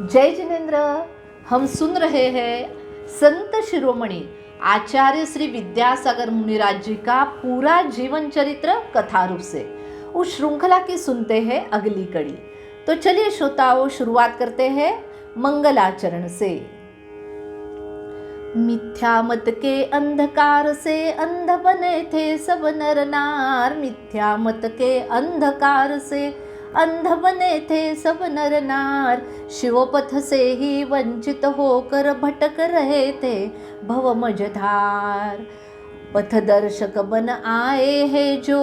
जय जिनेन्द्र। हम सुन रहे हैं संत शिरोमणि आचार्य श्री विद्यासागर मुनिराज जी का पूरा जीवन चरित्र कथा रूप से। उस श्रृंखला की सुनते हैं अगली कड़ी। तो चलिए श्रोताओं, शुरुआत करते हैं मंगलाचरण से। मिथ्या मत के अंधकार से अंध बने थे सब नर नार। मिथ्या मत के अंधकार से अंध बने थे सब नर नार। शिवपथ से ही वंचित होकर भटक रहे थे भव मझधार। पथदर्शक बन आए हैं जो,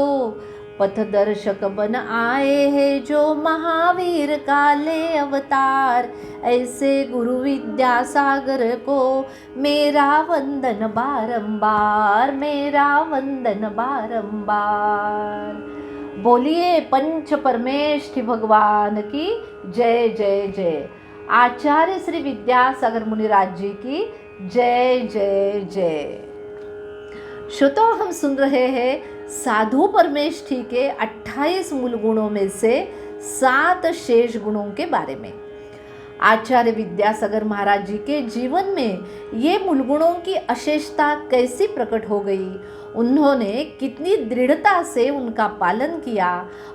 पथदर्शक बन आए हैं जो महावीर काले अवतार। ऐसे गुरु विद्यासागर को मेरा वंदन बारंबार, मेरा वंदन बारंबार। बोलिए पंच परमेष्ठि भगवान की जय जय जय। आचार्य श्री विद्यासागर मुनिराज जी की जय जय जय। श्रोताओ, हम सुन रहे हैं साधु परमेष्ठि के 28 मूल गुणों में से 7 शेष गुणों के बारे में। आचार्य विद्यासागर महाराज जी के जीवन में ये मूल गुणों की अशेषता कैसी प्रकट हो गई, उन्होंने कितनी दृढ़ता से उनका पालन किया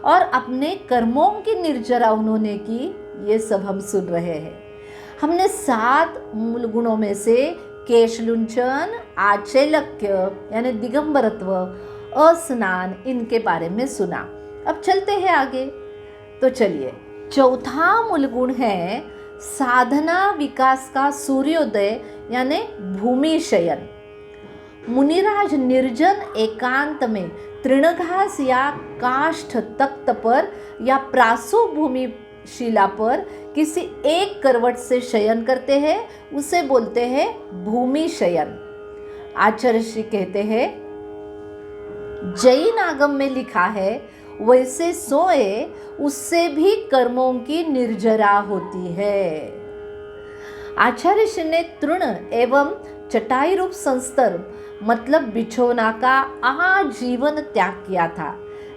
और अपने कर्मों की निर्जरा उन्होंने की, ये सब हम सुन रहे हैं। हमने 7 मूल गुणों में से केशलुंचन, आचैलक्य यानी दिगंबरत्व, अस्नान, इनके बारे में सुना। अब चलते हैं आगे। तो चलिए, चौथा मूल गुण है साधना विकास का सूर्योदय यानी भूमि शयन। मुनिराज निर्जन एकांत में तृणघास या काष्ठ तख्त पर या प्रासु भूमि शिला पर किसी एक करवट से शयन करते हैं, उसे बोलते हैं भूमि शयन। आचार्य श्री कहते हैं, जैन आगम में लिखा है, वैसे सोए उससे भी कर्मों की निर्जरा होती है। आचार्य श्री ने तृण एवं चटाई रूप संस्तर मतलब बिछोना का आजीवन त्याग किया था।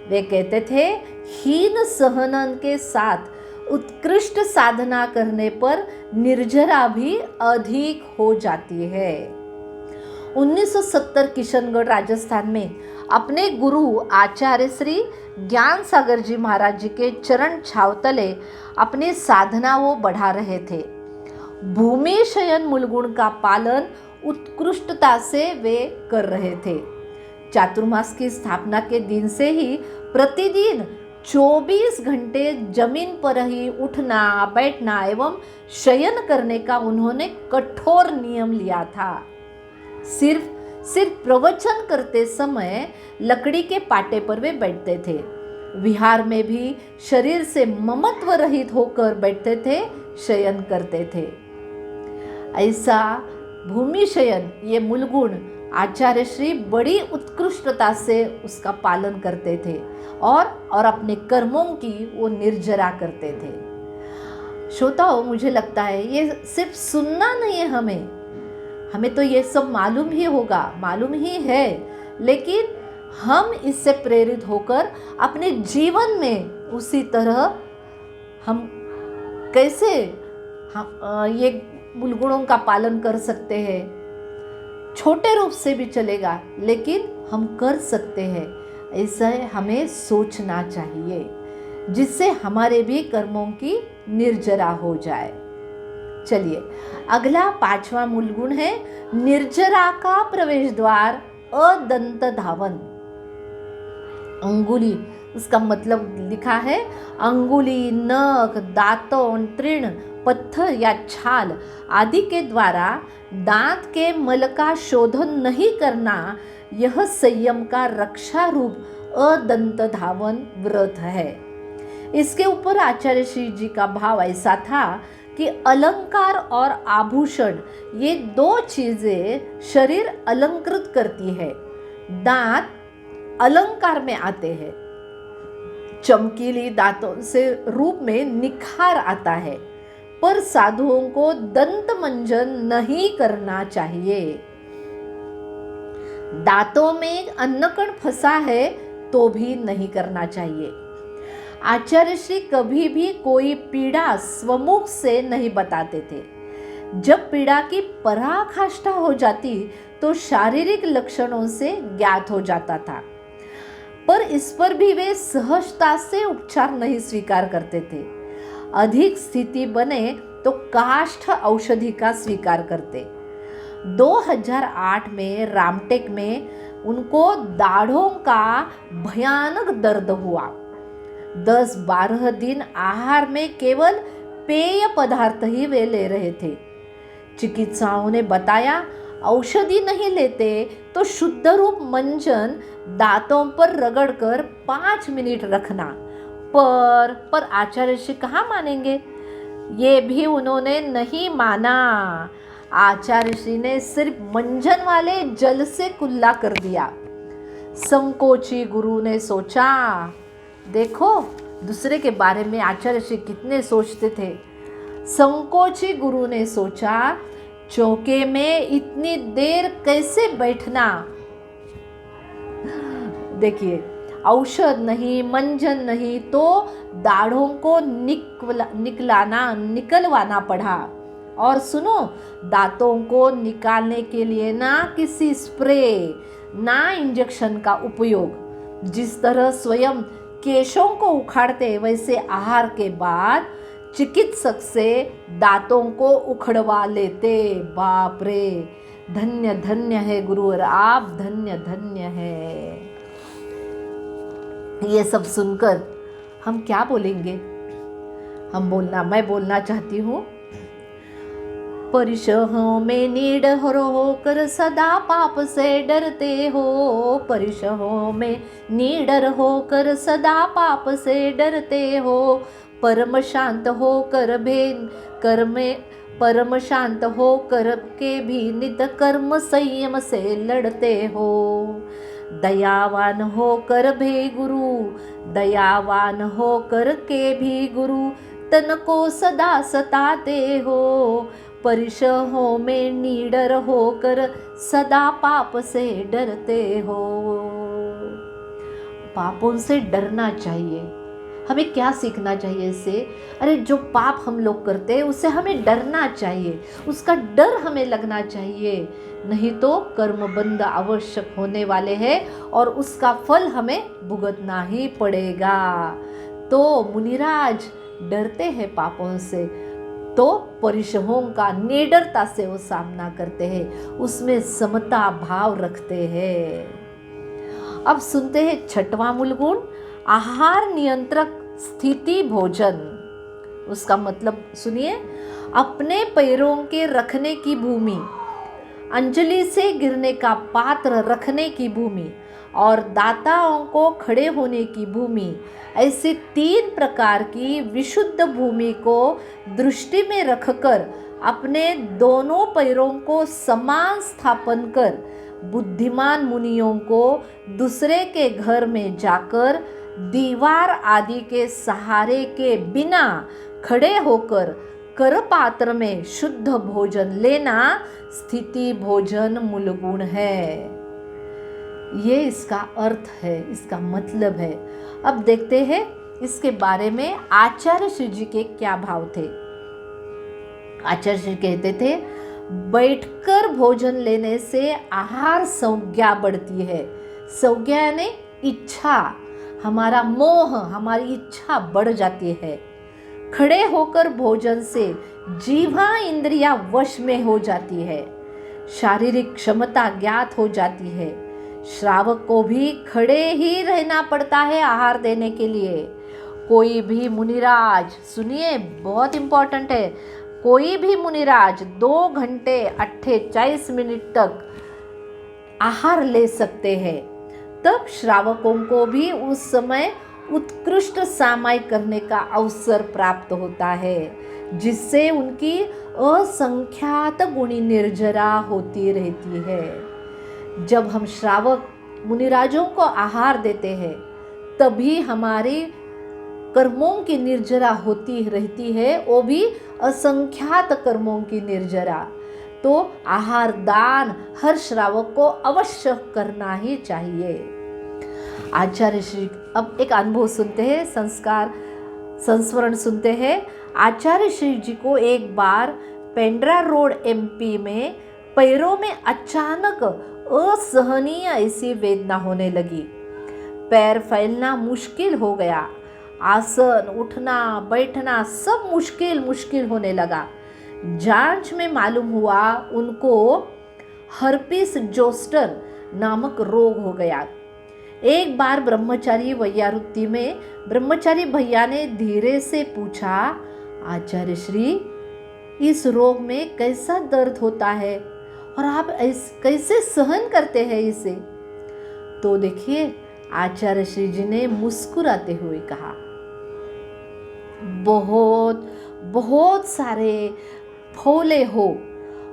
वे कहते थे, हीन सहनन के साथ उत्कृष्ट साधना करने पर निर्जरा भी अधिक हो जाती है। 1970 किशनगढ़ राजस्थान में अपने गुरु आचार्य श्री ज्ञान सागर जी महाराज जी के चरण छावतले अपनी साधना वो बढ़ा रहे थे। भूमि शयन मूलगुण का पालन उत्कृष्टता से वे कर रहे थे। चातुर्मास की स्थापना के दिन से ही प्रतिदिन 24 घंटे जमीन पर ही उठना, बैठना एवं शयन करने का उन्होंने कठोर नियम लिया था। सिर्फ प्रवचन करते समय लकड़ी के पाटे पर वे बैठते थे। विहार में भी शरीर से ममत्व रहित होकर बैठते थे, शयन करते थे। ऐसा भूमि शयन, ये मूल गुण आचार्य श्री बड़ी उत्कृष्टता से उसका पालन करते थे और अपने कर्मों की वो निर्जरा करते थे। श्रोताओं, मुझे लगता है ये सिर्फ सुनना नहीं है, हमें तो ये सब मालूम ही होगा, मालूम ही है, लेकिन हम इससे प्रेरित होकर अपने जीवन में उसी तरह हम कैसे ये मूल गुणों का पालन कर सकते हैं। छोटे रूप से भी चलेगा, लेकिन हम कर सकते हैं। ऐसा हमें सोचना चाहिए, जिससे हमारे भी कर्मों की निर्जरा हो जाए। चलिए, अगला 5वां मूल गुण है निर्जरा का प्रवेश द्वार अदंत धावन। अंगुली, उसका मतलब लिखा है अंगुली, नख, दांतों, तृण, पत्थर या छाल आदि के द्वारा दांत के मल का शोधन नहीं करना, यह संयम का रक्षा रूप अदंत धावन व्रत है। इसके ऊपर आचार्य श्री जी का भाव ऐसा था कि अलंकार और आभूषण, ये 2 चीजें शरीर अलंकृत करती है। दांत अलंकार में आते हैं, चमकीली दांतों से रूप में निखार आता है, पर साधुओं को दंत मंजन नहीं करना चाहिए। दांतों में अन्नकण फंसा है तो भी नहीं करना चाहिए। आचार्य श्री कभी भी कोई पीड़ा स्वमुख से नहीं बताते थे। जब पीड़ा की पराकाष्ठा हो जाती तो शारीरिक लक्षणों से ज्ञात हो जाता था, पर इस पर भी वे सहजता से उपचार नहीं स्वीकार करते थे। अधिक स्थिति बने तो काष्ठ औषधि का स्वीकार करते। 2008 में रामटेक में उनको दाढ़ों का भयानक दर्द हुआ। 10-12 दिन आहार में केवल पेय पदार्थ ही वे ले रहे थे। चिकित्सकों ने बताया औषधि नहीं लेते तो शुद्ध रूप मंजन दांतों पर रगड़कर 5 मिनट रखना। पर आचार्य श्री कहाँ मानेंगे, ये भी उन्होंने नहीं माना। आचार्य श्री ने सिर्फ मंजन वाले जल से कुल्ला कर दिया। संकोची गुरु ने सोचा, देखो दूसरे के बारे में आचार्य श्री कितने सोचते थे। संकोची गुरु ने सोचा, चौके में इतनी देर कैसे बैठना। देखिए, औषध नहीं, मंजन नहीं, तो दाढ़ों को निकलवाना पड़ा। और सुनो, दांतों को निकालने के लिए ना किसी स्प्रे ना इंजेक्शन का उपयोग। जिस तरह स्वयं केशों को उखाड़ते वैसे आहार के बाद चिकित्सक से दांतों को उखड़वा लेते। बाप रे, धन्य धन्य है गुरुवर आप, धन्य धन्य है। ये सब सुनकर हम क्या बोलेंगे? मैं बोलना चाहती हूँ, परिशहों में निडर होकर सदा पाप से डरते हो। परिशहों में निडर होकर सदा पाप से डरते हो। परम शांत होकर परम शांत होकर के भी नित कर्म संयम से लड़ते हो। दयावान होकर भी गुरु, दयावान होकर के भी गुरु तन को सदा सताते हो। परिशहों में निडर होकर सदा पाप से डरते हो। पापों से डरना चाहिए। हमें क्या सीखना चाहिए इससे? अरे जो पाप हम लोग करते हैं उससे हमें डरना चाहिए, उसका डर हमें लगना चाहिए, नहीं तो कर्मबंध आवश्यक होने वाले हैं और उसका फल हमें भुगतना ही पड़ेगा। तो मुनिराज डरते हैं पापों से, तो परिशहों का निडरता से वो सामना करते हैं, उसमें समता भाव रखते हैं। अब सुनते हैं 6वां मूल गुण, आहार नियंत्रक स्थिति भोजन। उसका मतलब सुनिए, अपने पैरों के रखने की भूमि, अंजलि से गिरने का पात्र रखने की भूमि और दाताओं को खड़े होने की भूमि, ऐसे 3 प्रकार की विशुद्ध भूमि को दृष्टि में रखकर अपने दोनों पैरों को समान स्थापन कर बुद्धिमान मुनियों को दूसरे के घर में जाकर दीवार आदि के सहारे के बिना खड़े होकर कर पात्र में शुद्ध भोजन लेना स्थिति भोजन मूल गुण है। ये इसका अर्थ है, इसका मतलब है। अब देखते हैं इसके बारे में आचार्य श्री जी के क्या भाव थे। आचार्य श्री कहते थे, बैठकर भोजन लेने से आहार संज्ञा बढ़ती है। संज्ञा यानी इच्छा, हमारा मोह, हमारी इच्छा बढ़ जाती है। खड़े होकर भोजन से जीवा इंद्रिया वश में हो जाती है, शारीरिक क्षमता ज्ञात हो जाती है। श्रावक को भी खड़े ही रहना पड़ता है आहार देने के लिए। कोई भी मुनिराज, सुनिए बहुत इंपॉर्टेंट है, कोई भी मुनिराज 2 घंटे 48 मिनट तक आहार ले सकते हैं। तब श्रावकों को भी उस समय उत्कृष्ट सामाई करने का अवसर प्राप्त होता है, जिससे उनकी असंख्यात गुणी निर्जरा होती रहती है। जब हम श्रावक मुनिराजों को आहार देते हैं तभी हमारी कर्मों की निर्जरा होती रहती है, वो भी असंख्यात कर्मों की निर्जरा। तो आहार दान हर श्रावक को अवश्य करना ही चाहिए। आचार्य श्री अब एक अनुभव सुनते हैं, संस्मरण सुनते हैं। आचार्य श्री जी को एक बार पेंड्रा रोड एमपी में पैरों में अचानक असहनीय ऐसी वेदना होने लगी। पैर फैलना मुश्किल हो गया, आसन, उठना बैठना सब मुश्किल होने लगा। जांच में मालूम हुआ उनको हर्पिस जोस्टर नामक रोग हो गया। एक बार ब्रह्मचारी वैयारुत्ति में ब्रह्मचारी भैया ने धीरे से पूछा, आचार्य श्री, इस रोग में कैसा दर्द होता है और आप कैसे सहन करते हैं इसे? तो देखिए, आचार्य श्री जी ने मुस्कुराते हुए कहा, बहुत सारे फोले हो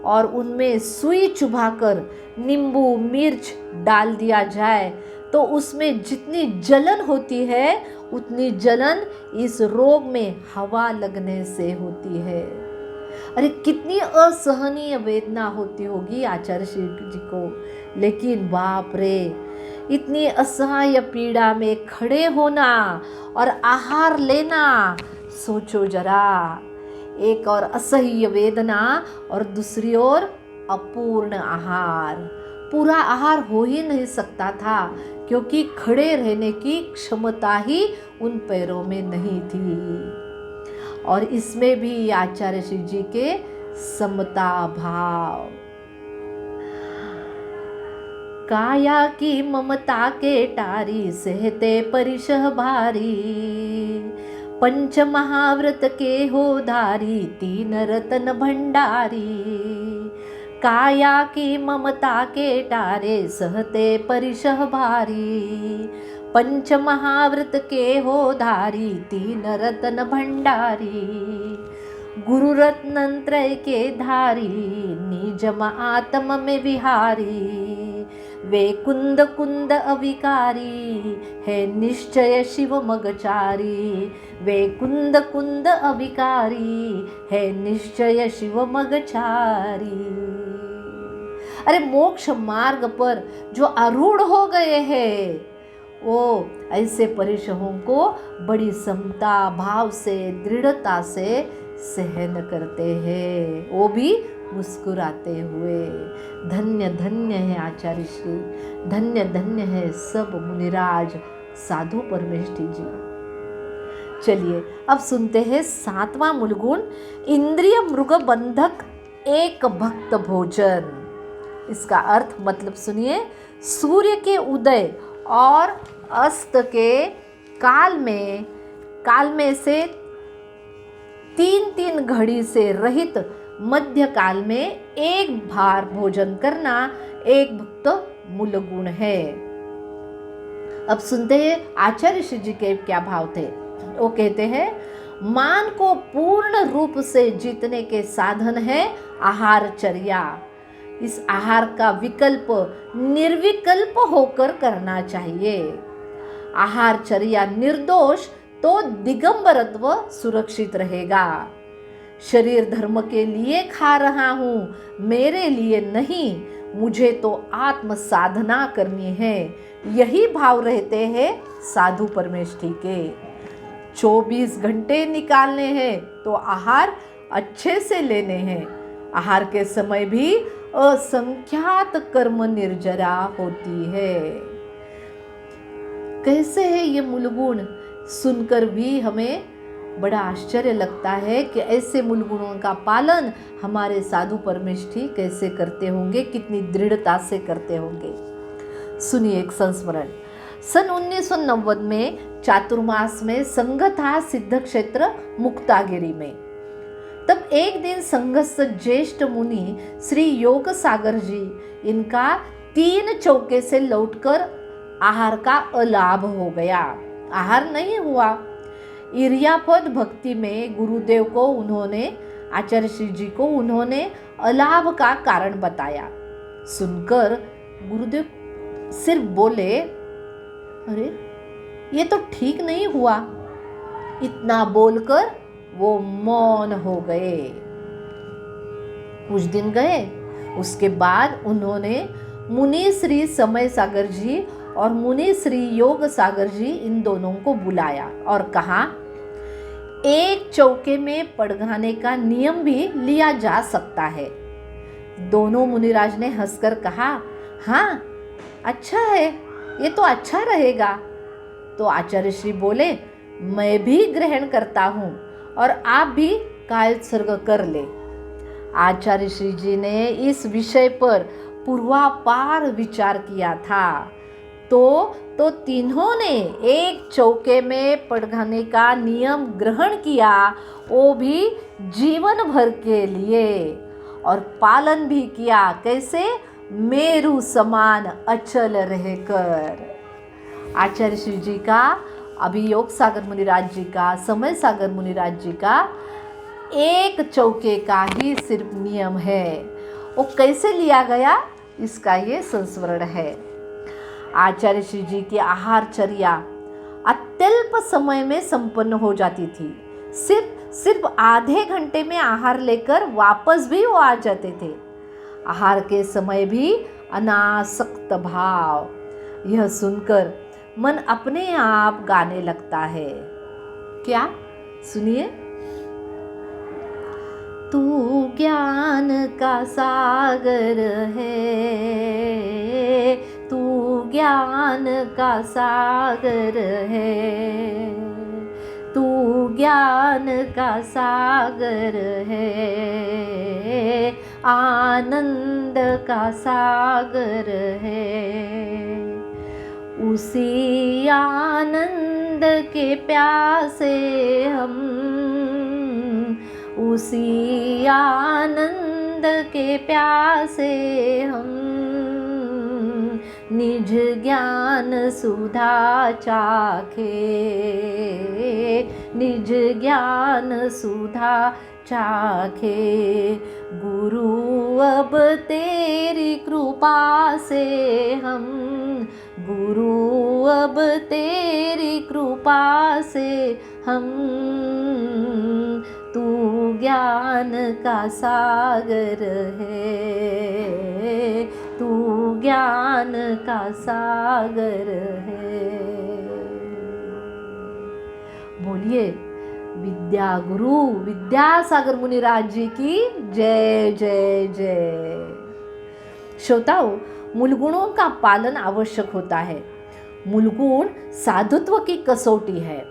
और उनमें सुई चुभाकर नींबू मिर्च डाल दिया जाए तो उसमें जितनी जलन होती है उतनी जलन इस रोग में हवा लगने से होती है। अरे कितनी असहनीय वेदना होती होगी आचार्य श्री जी को, लेकिन बाप रे, इतनी असहाय पीड़ा में खड़े होना और आहार लेना, सोचो जरा, एक और असह्य वेदना और दूसरी ओर अपूर्ण आहार। पूरा आहार हो ही नहीं सकता था क्योंकि खड़े रहने की क्षमता ही उन पैरों में नहीं थी। और इसमें भी आचार्य श्री जी के समता भाव, काया की ममता के टारी सहते परिशह भारी, पंच महाव्रत के हो धारी तीन रतन भंडारी। काया की ममता के टारे सहते परिशह भारी, पंच महाव्रत के हो धारी तीन रतन भंडारी। गुरु रत्न त्रय के धारी निजम आत्म में विहारी, वे कुंद कुंद अविकारी है निश्चय शिव मगचारी। वे कुंद कुंद अविकारी है निश्चय शिव मगचारी। अरे मोक्ष मार्ग पर जो आरूढ़ हो गए हैं वो ऐसे परिशहों को बड़ी समता भाव से, दृढ़ता से सहन करते हैं, वो भी मुस्कुराते हुए। धन्य धन्य है आचार्य श्री, धन्य धन्य है सब मुनिराज साधु परमेष्ठी जी। चलिए अब सुनते हैं 7वां मूलगुण, इंद्रिय मृग बंधक एक भक्त भोजन। इसका अर्थ मतलब सुनिए, सूर्य के उदय और अस्त के काल में से 3-3 घड़ी से रहित मध्य काल में एक बार भोजन करना एक भक्त मूल गुण है। अब सुनते हैं आचार्य श्री जी के क्या भाव थे। वो कहते हैं, मान को पूर्ण रूप से जीतने के साधन है आहारचर्या। इस आहार का विकल्प निर्विकल्प होकर करना चाहिए। आहारचर्या निर्दोष तो दिगंबरत्व सुरक्षित रहेगा। शरीर धर्म के लिए खा रहा हूँ, मेरे लिए नहीं, मुझे तो आत्म साधना करनी है, यही भाव रहते हैं साधु परमेष्ठी के। 24 घंटे निकालने हैं तो आहार अच्छे से लेने हैं। आहार के समय भी असंख्यात कर्म निर्जरा होती है। कैसे है ये मूलगुण, सुनकर भी हमें बड़ा आश्चर्य लगता है कि ऐसे मूलगुणों का पालन हमारे साधु परमेष्ठी कैसे करते होंगे, कितनी दृढ़ता से करते होंगे। सुनिए एक संस्मरण। सन 1990 में चातुर्मास में संघ था सिद्ध क्षेत्र मुक्तागिरी में। तब एक दिन संघस्थ ज्येष्ठ मुनि श्री योग सागर जी, इनका 3 चौके से लौटकर आहार का अलाभ हो गया, आहार नहीं हुआ। इर्यापद भक्ति में गुरुदेव को उन्होंने, आचार्य श्री जी को उन्होंने अलाभ का कारण बताया। सुनकर गुरुदेव सिर्फ बोले, अरे ये तो ठीक नहीं हुआ। इतना बोलकर वो मौन हो गए। कुछ दिन गए, उसके बाद उन्होंने मुनि श्री समय सागर जी और मुनि श्री योग सागर जी इन दोनों को बुलाया और कहा, एक चौके में पड़गाने का नियम भी लिया जा सकता है। दोनों मुनिराज ने हंसकर कहा, हाँ अच्छा है, ये तो अच्छा रहेगा। तो आचार्य श्री बोले, मैं भी ग्रहण करता हूँ और आप भी कायोत्सर्ग कर ले। आचार्य श्री जी ने इस विषय पर पूर्वापार विचार किया था तो तीनों ने एक चौके में पड़गाने का नियम ग्रहण किया, वो भी जीवन भर के लिए, और पालन भी किया। कैसे? मेरु समान अचल रहकर। आचार्य श्री जी का, अभियोग सागर मुनिराज जी का, समय सागर मुनिराज जी का एक चौके का ही सिर्फ नियम है। वो कैसे लिया गया, इसका ये संस्मरण है। आचार्य श्री जी की आहारचर्या अत्यल्प समय में संपन्न हो जाती थी। सिर्फ आधे घंटे में आहार लेकर वापस भी वो आ जाते थे। आहार के समय भी अनासक्त भाव। यह सुनकर मन अपने आप गाने लगता है। क्या? सुनिए। तू ज्ञान का सागर है, तू ज्ञान का सागर है, तू ज्ञान का सागर है, आनंद का सागर है। उसी आनंद के प्यासे हम, उसी आनंद के प्यासे हम, निज ज्ञान सुधा चाखे, निज ज्ञान सुधा चाखे। गुरु अब तेरी कृपा से हम, गुरु अब तेरी कृपा से हम, तू ज्ञान का सागर है, तू ज्ञान का सागर है। बोलिए विद्या गुरु विद्यासागर मुनिराज जी की जय जय जय। श्रोताओं, मूलगुणों का पालन आवश्यक होता है। मूलगुण साधुत्व की कसौटी है।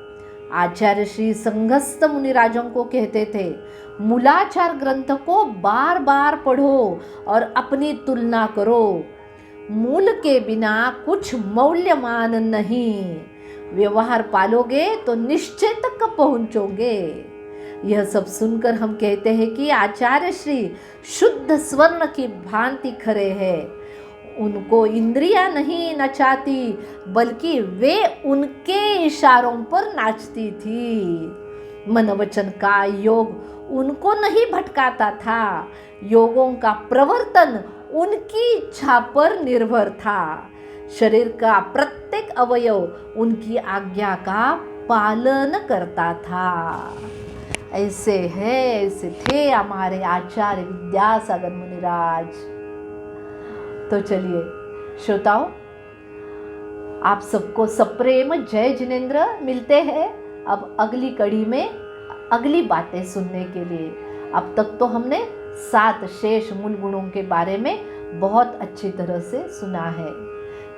आचार्य श्री संघस्थ मुनिराजों को कहते थे, मूलाचार ग्रंथ को बार बार पढ़ो और अपनी तुलना करो। मूल के बिना कुछ मूल्यमान नहीं। व्यवहार पालोगे तो निश्चय तक पहुंचोगे। यह सब सुनकर हम कहते हैं कि आचार्य श्री शुद्ध स्वर्ण की भांति खरे हैं। उनको इंद्रियां नहीं नचाती, बल्कि वे उनके इशारों पर नाचती थी। मन वचन का योग उनको नहीं भटकाता था। योगों का प्रवर्तन उनकी इच्छा पर निर्भर था। शरीर का प्रत्येक अवयव उनकी आज्ञा का पालन करता था। ऐसे थे हमारे आचार्य विद्यासागर मुनिराज। तो चलिए श्रोताओं, आप सबको सप्रेम जय जिनेंद्र। मिलते हैं अब अगली कड़ी में अगली बातें सुनने के लिए। अब तक तो हमने 7 शेष मूल गुणों के बारे में बहुत अच्छी तरह से सुना है।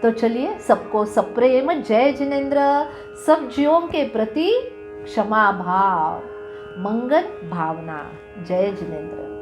तो चलिए सबको सप्रेम जय जिनेंद्र। सब जीवों के प्रति क्षमा भाव, मंगल भावना। जय जिनेंद्र।